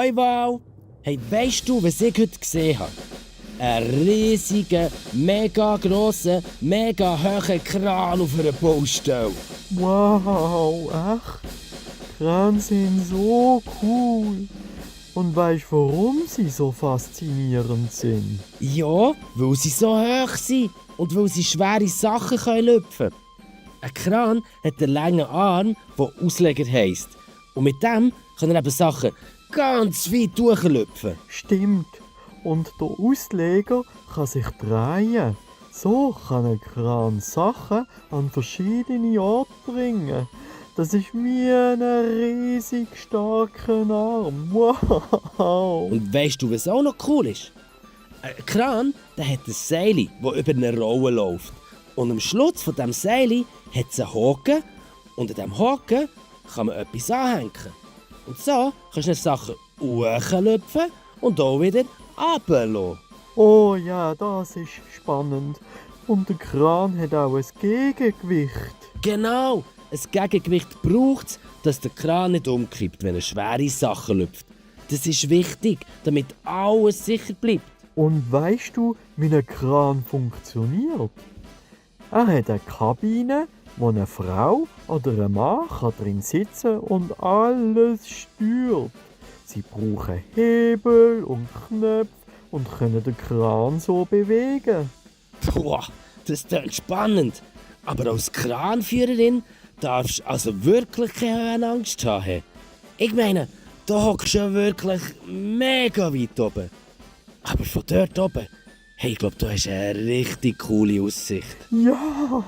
Hoi Val! Hey, weisst du, was ich heute gesehen habe? Einen riesigen, mega grossen, mega hohen Kran auf einer Baustelle. Wow, echt? Kräne sind so cool. Und weisst du, warum sie so faszinierend sind? Ja, weil sie so hoch sind und weil sie schwere Sachen lüpfen können. Ein Kran hat einen langen Arm, der Ausleger heisst. Und mit dem kann er eben Sachen ganz weit durchlüpfen. Stimmt. Und der Ausleger kann sich drehen. So kann ein Kran Sachen an verschiedene Orte bringen. Das ist wie ein riesig starker Arm. Wow! Und weisst du, was auch noch cool ist? Ein Kran der hat ein Seil, das über eine Rolle läuft. Und am Schluss von diesem Seil hat es einen Haken. Und an diesem Haken kann man etwas anhängen. Und so kannst du Sachen hochlüpfen und auch wieder runterlassen. Oh ja, das ist spannend. Und der Kran hat auch ein Gegengewicht. Genau, ein Gegengewicht braucht es, dass der Kran nicht umkippt, wenn er schwere Sachen lüpft. Das ist wichtig, damit alles sicher bleibt. Und weißt du, wie ein Kran funktioniert? Er hat eine Kabine, wo eine Frau oder ein Mann drin sitzen und alles steuert. Sie brauchen Hebel und Knöpfe und können den Kran so bewegen. Boah, das klingt spannend. Aber als Kranführerin darfst du also wirklich keine Angst haben. Ich meine, da hockst du ja wirklich mega weit oben. Aber von dort oben, hey, ich glaube, du hast eine richtig coole Aussicht. Ja,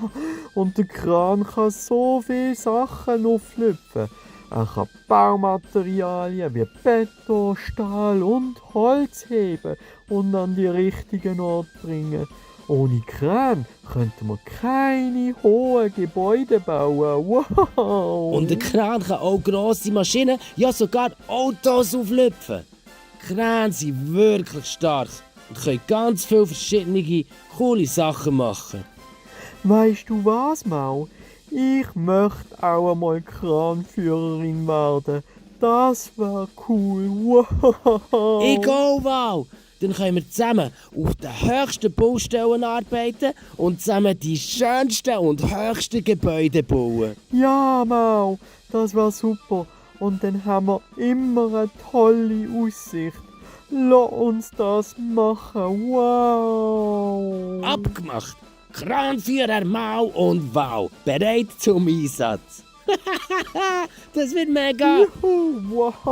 und der Kran kann so viele Sachen auflüpfen. Er kann Baumaterialien wie Beton, Stahl und Holz heben und an die richtigen Ort bringen. Ohne Kran könnte man keine hohen Gebäude bauen. Wow! Und der Kran kann auch grosse Maschinen, ja sogar Autos auflüpfen. Kräne sind wirklich stark und können ganz viele verschiedene coole Sachen machen. Weißt du was, Mau? Ich möchte auch einmal Kranführerin werden. Das wär cool. Wow! Ich auch, wow! Dann können wir zusammen auf den höchsten Baustellen arbeiten und zusammen die schönsten und höchsten Gebäude bauen. Ja, Mau, das wär super. Und dann haben wir immer eine tolle Aussicht. Lass uns das machen. Wow! Abgemacht! Kranführer Mau und Wow, bereit zum Einsatz. Das wird mega! Juhu, wow!